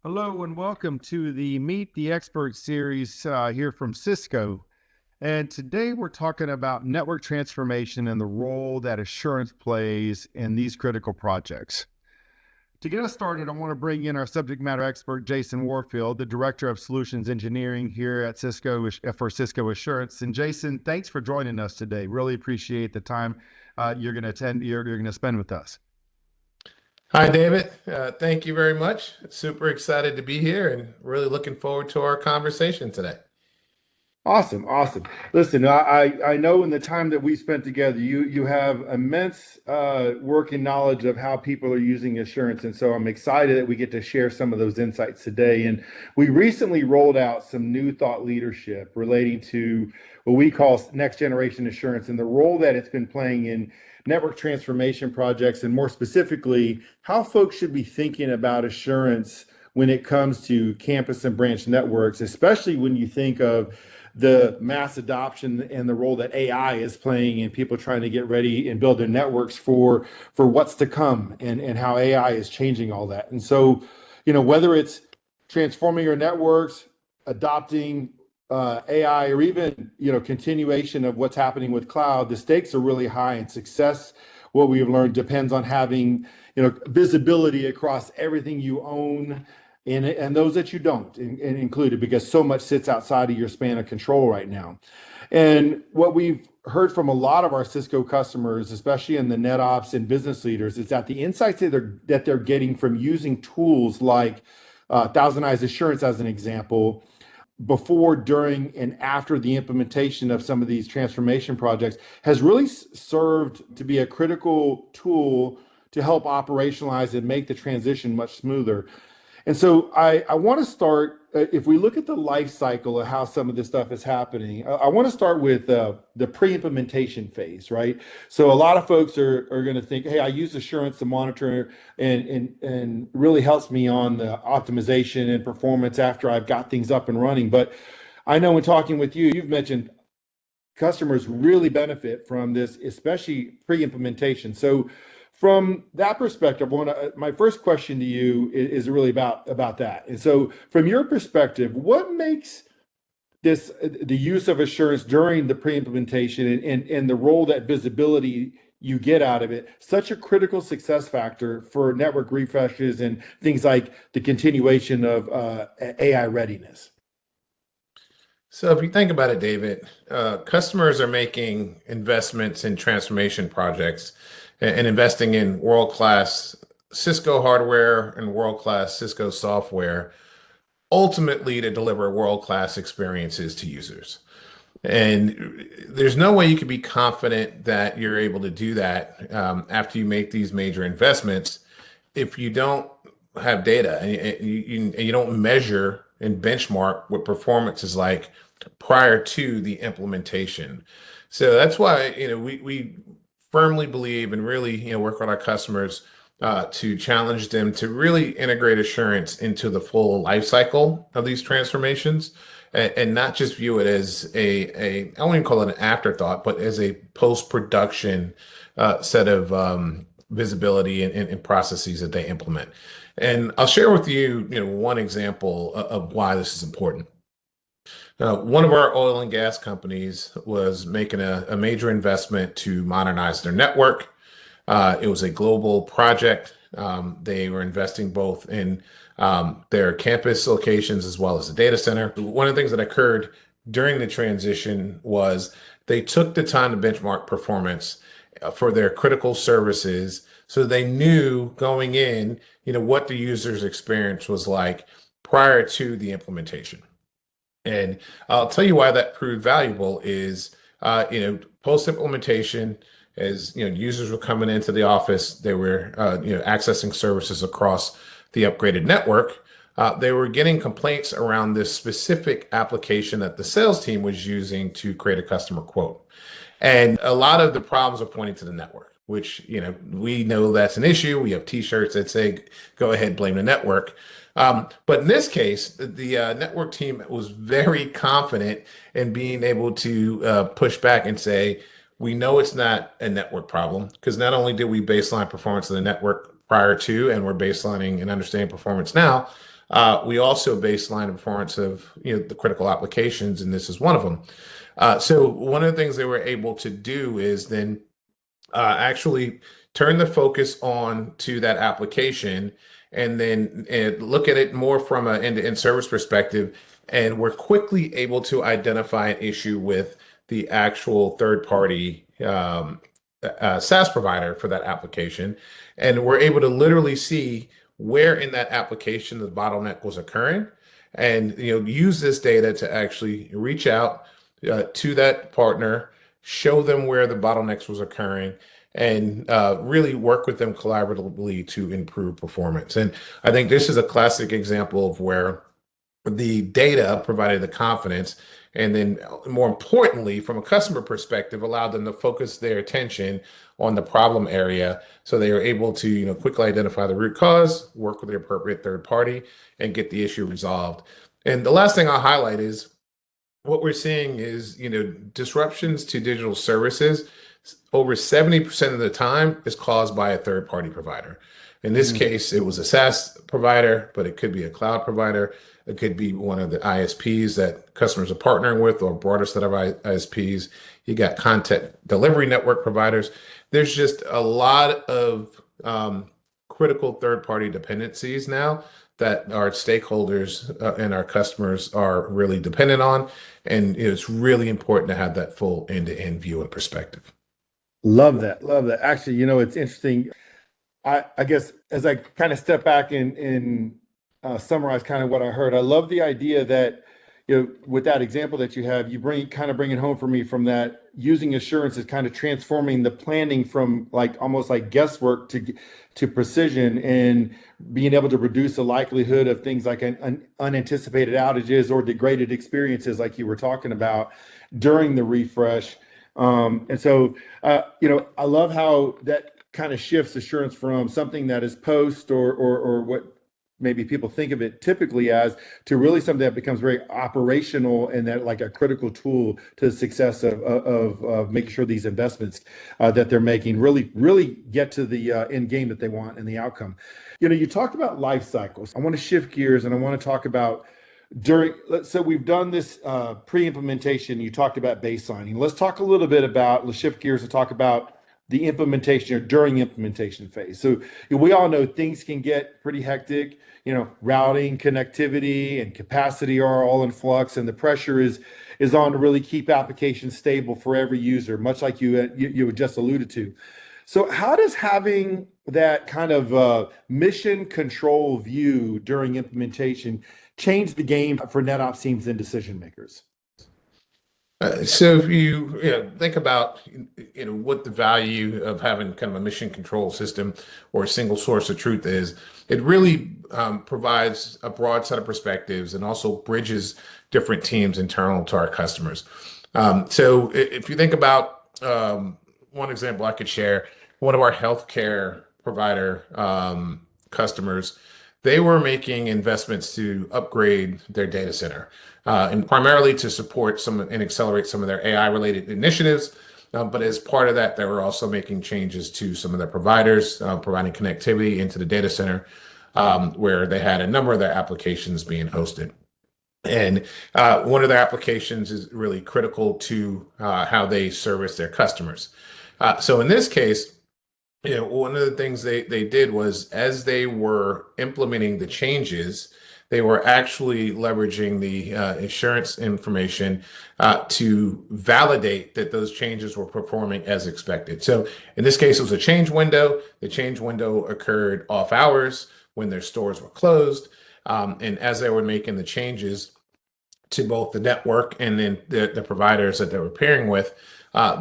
Hello and welcome to the Meet the Expert series here from Cisco. And today we're talking about network transformation and the role that assurance plays in these critical projects. To get us started, I want to bring in our subject matter expert, Jason Warfield, the Director of Solutions Engineering here at Cisco for Cisco Assurance. And Jason, thanks for joining us today. Really appreciate the time you're going to spend with us. Hi, David. Thank you very much. Super excited to be here and really looking forward to our conversation today. Awesome, awesome. Listen, I know in the time that we spent together, you have immense working knowledge of how people are using assurance, and so I'm excited that we get to share some of those insights today. And we recently rolled out some new thought leadership relating to what we call next generation assurance and the role that it's been playing in network transformation projects, and more specifically, how folks should be thinking about assurance when it comes to campus and branch networks, especially when you think of the mass adoption and the role that AI is playing in people trying to get ready and build their networks for what's to come and how AI is changing all that. And so, whether it's transforming your networks, adopting AI, or even continuation of what's happening with cloud, the stakes are really high, and success, what we've learned, depends on having visibility across everything you own and those that you don't included, because so much sits outside of your span of control right now. And what we've heard from a lot of our Cisco customers, especially in the NetOps and business leaders, is that the insights that they're getting from using tools like ThousandEyes Assurance, as an example, before, during, and after the implementation of some of these transformation projects, has really served to be a critical tool to help operationalize and make the transition much smoother. And so I want to start, if we look at the life cycle of how some of this stuff is happening, I want to start with the pre-implementation phase, right? So a lot of folks are going to think, hey, I use assurance to monitor and really helps me on the optimization and performance after I've got things up and running. But I know in talking with you, you've mentioned customers really benefit from this, especially pre-implementation. So from that perspective, my first question to you is really about that. And so from your perspective, what makes the use of assurance during the pre-implementation and the role that visibility you get out of it such a critical success factor for network refreshes and things like the continuation of AI readiness? So if you think about it, David, customers are making investments in transformation projects and investing in world-class Cisco hardware and world-class Cisco software, ultimately to deliver world-class experiences to users. And there's no way you can be confident that you're able to do that after you make these major investments if you don't have data and you don't measure and benchmark what performance is like prior to the implementation. So that's why we firmly believe and really work with our customers to challenge them to really integrate assurance into the full life cycle of these transformations, and not just view it as I wouldn't call it an afterthought, but as a post-production set of visibility and processes that they implement. And I'll share with you, one example of why this is important. One of our oil and gas companies was making a major investment to modernize their network. It was a global project. They were investing both in their campus locations as well as the data center. One of the things that occurred during the transition was they took the time to benchmark performance for their critical services, so they knew going in, what the user's experience was like prior to the implementation. And I'll tell you why that proved valuable is, post implementation, as users were coming into the office, they were accessing services across the upgraded network. They were getting complaints around this specific application that the sales team was using to create a customer quote. And a lot of the problems are pointing to the network, which, we know that's an issue. We have t-shirts that say, go ahead, blame the network. But in this case, the network team was very confident in being able to push back and say, we know it's not a network problem, because not only did we baseline performance of the network prior to, and we're baselining and understanding performance now, We also baseline the performance of the critical applications, and this is one of them. So one of the things they were able to do is then actually turn the focus on to that application and then look at it more from an end-to-end service perspective. And we're quickly able to identify an issue with the actual third-party SaaS provider for that application. And we're able to literally see where in that application the bottleneck was occurring and use this data to actually reach out to that partner, show them where the bottlenecks was occurring, and really work with them collaboratively to improve performance. And I think this is a classic example of where the data provided the confidence, and then more importantly, from a customer perspective, allowed them to focus their attention on the problem area. So they were able to, quickly identify the root cause, work with the appropriate third party, and get the issue resolved. And the last thing I'll highlight is what we're seeing is, disruptions to digital services over 70% of the time is caused by a third party provider. In this case, it was a SaaS provider, but it could be a cloud provider. It could be one of the ISPs that customers are partnering with, or a broader set of ISPs. You got content delivery network providers. There's just a lot of critical third party dependencies now that our stakeholders and our customers are really dependent on. And it's really important to have that full end-to-end view and perspective. Love that. Love that. Actually, it's interesting. I guess as I kind of step back and summarize kind of what I heard, I love the idea that, with that example that you have, you bring it home for me from that using assurance is kind of transforming the planning from like almost like guesswork to precision, and being able to reduce the likelihood of things like unanticipated outages or degraded experiences like you were talking about during the refresh. And so, I love how that kind of shifts assurance from something that is post or what maybe people think of it typically as, to really something that becomes very operational and that like a critical tool to the success of making sure these investments that they're making really get to the end game that they want and the outcome. You talked about life cycles. I want to shift gears and I want to talk about so we've done this pre-implementation. You talked about baselining. Let's shift gears and talk about the implementation or during implementation phase. So we all know things can get pretty hectic. Routing, connectivity, and capacity are all in flux, and the pressure is on to really keep applications stable for every user, much like you just alluded to. So how does having that kind of mission control view during implementation change the game for NetOps teams and decision makers? So if you think about what the value of having kind of a mission control system or a single source of truth is, it really provides a broad set of perspectives and also bridges different teams internal to our customers. So if you think about one example I could share, one of our healthcare provider customers, they were making investments to upgrade their data center, and primarily to support and accelerate some of their AI related initiatives. But as part of that, they were also making changes to some of their providers, providing connectivity into the data center, where they had a number of their applications being hosted. And one of their applications is really critical to how they service their customers. So in this case, one of the things they did was, as they were implementing the changes, they were actually leveraging the insurance information to validate that those changes were performing as expected. So in this case, it was a change window. The change window occurred off hours when their stores were closed. And as they were making the changes to both the network and then the providers that they were pairing with,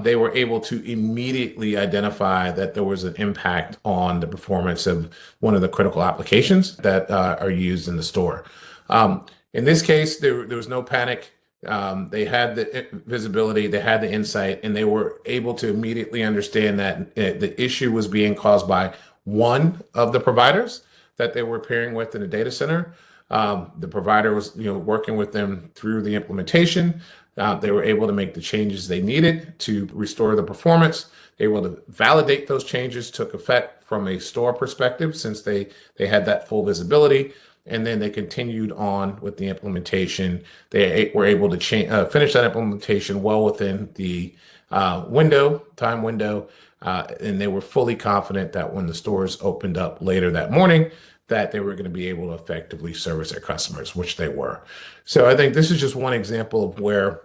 they were able to immediately identify that there was an impact on the performance of one of the critical applications that are used in the store. In this case, there was no panic. They had the visibility, they had the insight, and they were able to immediately understand that the issue was being caused by one of the providers that they were pairing with in the data center. The provider was, working with them through the implementation. They were able to make the changes they needed to restore the performance. They were able to validate those changes took effect from a store perspective, since they had that full visibility. and then they continued on with the implementation. They were able to finish that implementation well within the time window, and they were fully confident that when the stores opened up later that morning, that they were going to be able to effectively service their customers, which they were. So I think this is just one example of where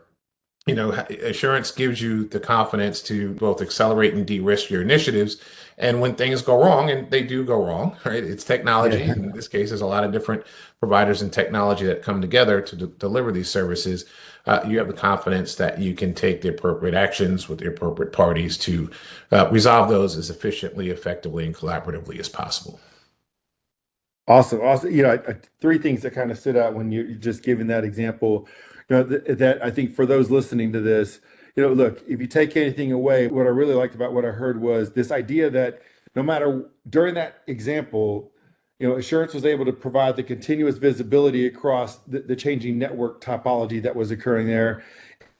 assurance gives you the confidence to both accelerate and de-risk your initiatives. And when things go wrong, and they do go wrong, right? It's technology. Yeah. In this case, there's a lot of different providers and technology that come together to deliver these services. You have the confidence that you can take the appropriate actions with the appropriate parties to resolve those as efficiently, effectively, and collaboratively as possible. Awesome. Awesome. Three things that kind of stood out when you're just giving that example, that I think for those listening to this, look, if you take anything away, what I really liked about what I heard was this idea that no matter during that example, Assurance was able to provide the continuous visibility across the changing network topology that was occurring there.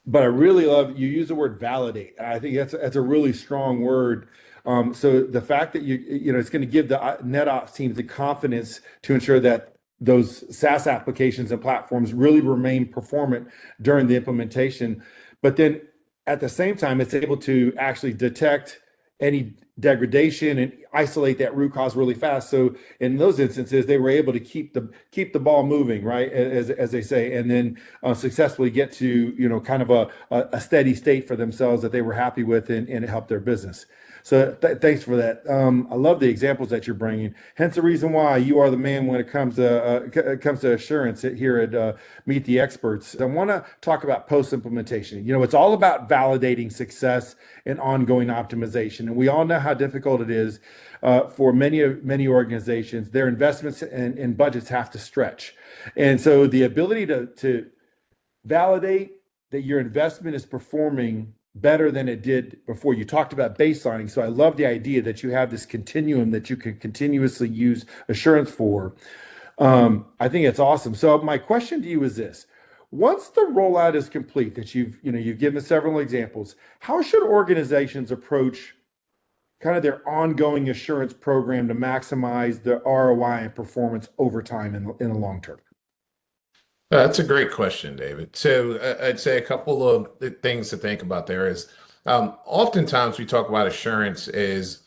But I really love you use the word validate. And I think that's a really strong word. So the fact that it's going to give the NetOps teams the confidence to ensure that those SaaS applications and platforms really remain performant during the implementation. But then at the same time, it's able to actually detect any degradation and isolate that root cause really fast. So in those instances, they were able to keep the ball moving, right, as they say, and then successfully get to kind of a steady state for themselves that they were happy with, and it helped their business. So thanks for that. I love the examples that you're bringing. Hence the reason why you are the man when it comes to assurance here at Meet the Experts. I want to talk about post implementation. It's all about validating success and ongoing optimization, and we all know how difficult it is for many organizations. Their investments and budgets have to stretch, and so the ability to validate that your investment is performing better than it did before. You talked about baselining. So I love the idea that you have this continuum that you can continuously use assurance for. I think it's awesome. So my question to you is this. Once the rollout is complete, that you've given several examples, how should organizations approach kind of their ongoing assurance program to maximize the ROI and performance over time in the long term? That's a great question, David. So I'd say a couple of things to think about there is oftentimes we talk about assurance is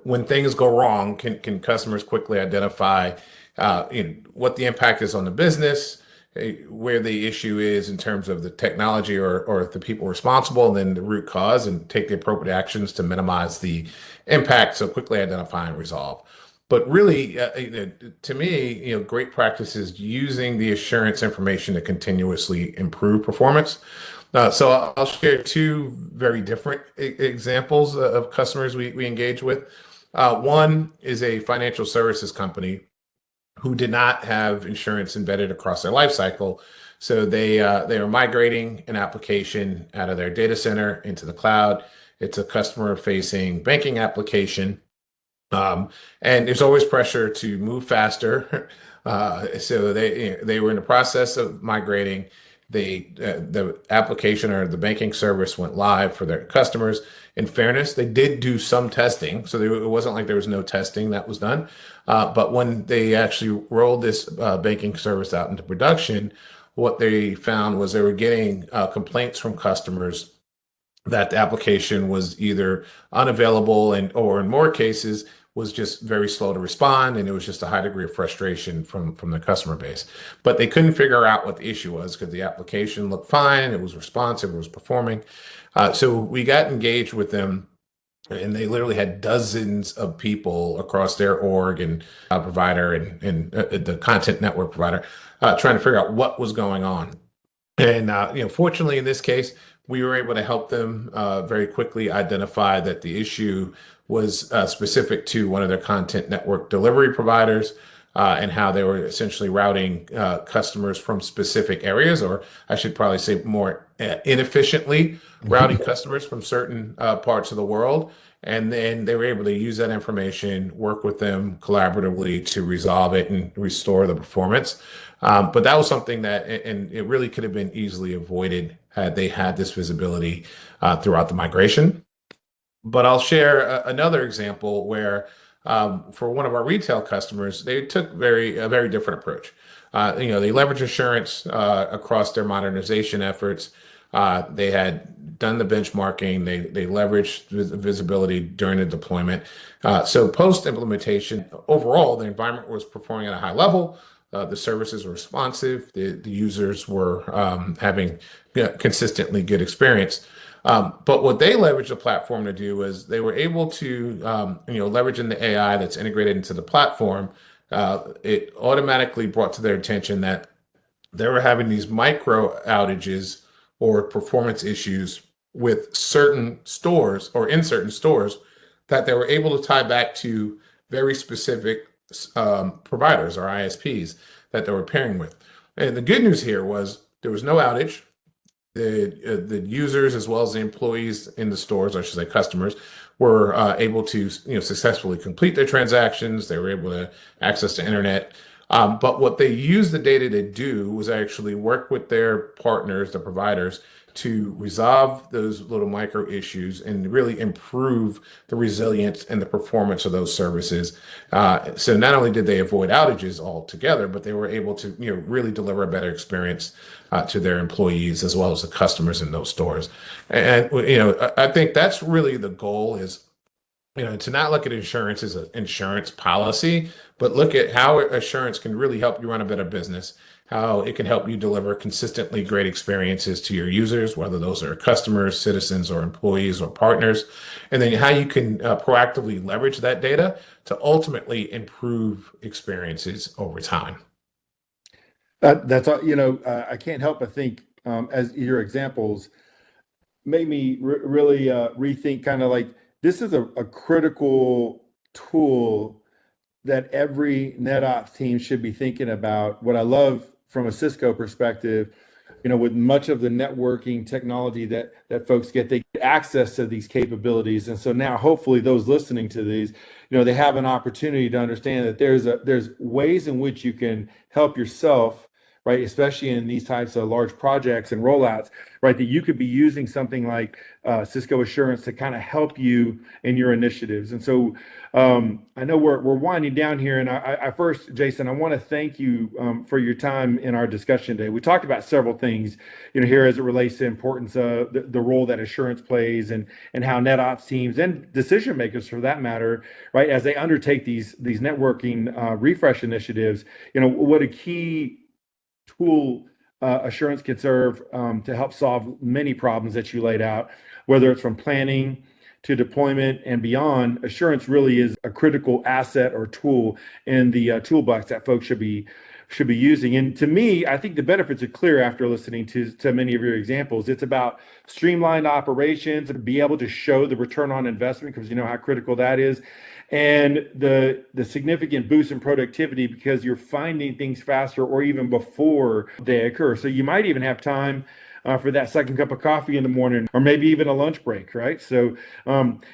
when things go wrong, can customers quickly identify what the impact is on the business, where the issue is in terms of the technology or the people responsible, and then the root cause, and take the appropriate actions to minimize the impact. So quickly identify and resolve. But really, to me, great practice is using the assurance information to continuously improve performance. So I'll share two very different examples of customers we engage with. One is a financial services company who did not have insurance embedded across their life cycle. So they are migrating an application out of their data center into the cloud. It's a customer-facing banking application. And there's always pressure to move faster. So they were in the process of migrating. The application or the banking service went live for their customers. In fairness, they did do some testing, so it wasn't like there was no testing that was done. But when they actually rolled this banking service out into production, what they found was they were getting complaints from customers that the application was either unavailable or in more cases was just very slow to respond, and it was just a high degree of frustration from the customer base. But they couldn't figure out what the issue was because the application looked fine, it was responsive, it was performing. So we got engaged with them, and they literally had dozens of people across their org and provider and the content network provider trying to figure out what was going on. And fortunately, in this case, we were able to help them very quickly identify that the issue was specific to one of their content network delivery providers, and how they were essentially routing customers from specific areas, or I should probably say more inefficiently routing customers from certain parts of the world. And then they were able to use that information, work with them collaboratively to resolve it and restore the performance. But that was something that, and it really could have been easily avoided had they had this visibility throughout the migration. But I'll share another example where For one of our retail customers, they took a very different approach. They leveraged insurance across their modernization efforts. They had done the benchmarking. They leveraged visibility during the deployment. So post implementation, overall, the environment was performing at a high level. The services were responsive. The users were having consistently good experience. But what they leveraged the platform to do was they were able to, leveraging the AI that's integrated into the platform, it automatically brought to their attention that they were having these micro outages or performance issues with certain stores or in certain stores that they were able to tie back to very specific providers or ISPs that they were pairing with. And the good news here was there was no outage. The users as well as the employees in the stores, I should say customers, were able to successfully complete their transactions. They were able to access the internet. But what they used the data to do was actually work with their partners, the providers, to resolve those little micro issues and really improve the resilience and the performance of those services. So not only did they avoid outages altogether, but they were able to really deliver a better experience to their employees as well as the customers in those stores. And I think that's really the goal is to not look at insurance as an insurance policy, but look at how insurance can really help you run a better business, how it can help you deliver consistently great experiences to your users, whether those are customers, citizens, or employees or partners, and then how you can proactively leverage that data to ultimately improve experiences over time. That's all, I can't help but think, as your examples made me really rethink kind of like this is a critical tool that every NetOps team should be thinking about. What I love from a Cisco perspective, with much of the networking technology that folks get, they get access to these capabilities. And so now hopefully those listening to these, they have an opportunity to understand that there's ways in which you can help yourself, right? Especially in these types of large projects and rollouts, right? That you could be using something like Cisco Assurance to kind of help you in your initiatives. And so I know we're winding down here, and I first, Jason, I want to thank you for your time in our discussion today. We talked about several things, here as it relates to importance of the role that assurance plays, and how NetOps teams and decision makers, for that matter, right, as they undertake these networking refresh initiatives, what a key tool assurance can serve to help solve many problems that you laid out, whether it's from planning to deployment and beyond. Assurance really is a critical asset or tool in the toolbox that folks should be using. And to me, I think the benefits are clear after listening to many of your examples. It's about streamlined operations and be able to show the return on investment, because you know how critical that is, and the significant boost in productivity because you're finding things faster or even before they occur. So you might even have time for that second cup of coffee in the morning, or maybe even a lunch break, right? So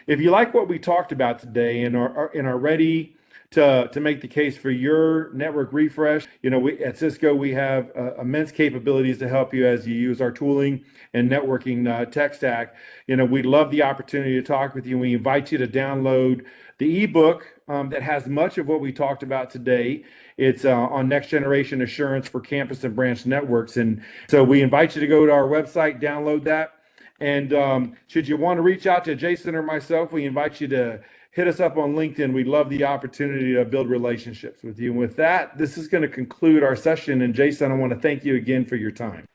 if you like what we talked about today and are ready to make the case for your network refresh, we at Cisco, we have immense capabilities to help you as you use our tooling and networking tech stack. We'd love the opportunity to talk with you. We invite you to download the ebook that has much of what we talked about today. It's on next generation assurance for campus and branch networks. And so we invite you to go to our website, download that. And should you want to reach out to Jason or myself, we invite you to hit us up on LinkedIn. We'd love the opportunity to build relationships with you. And with that, this is going to conclude our session. And Jason, I want to thank you again for your time.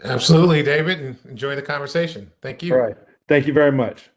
Absolutely, David, and enjoy the conversation. Thank All you. right. Thank you very much.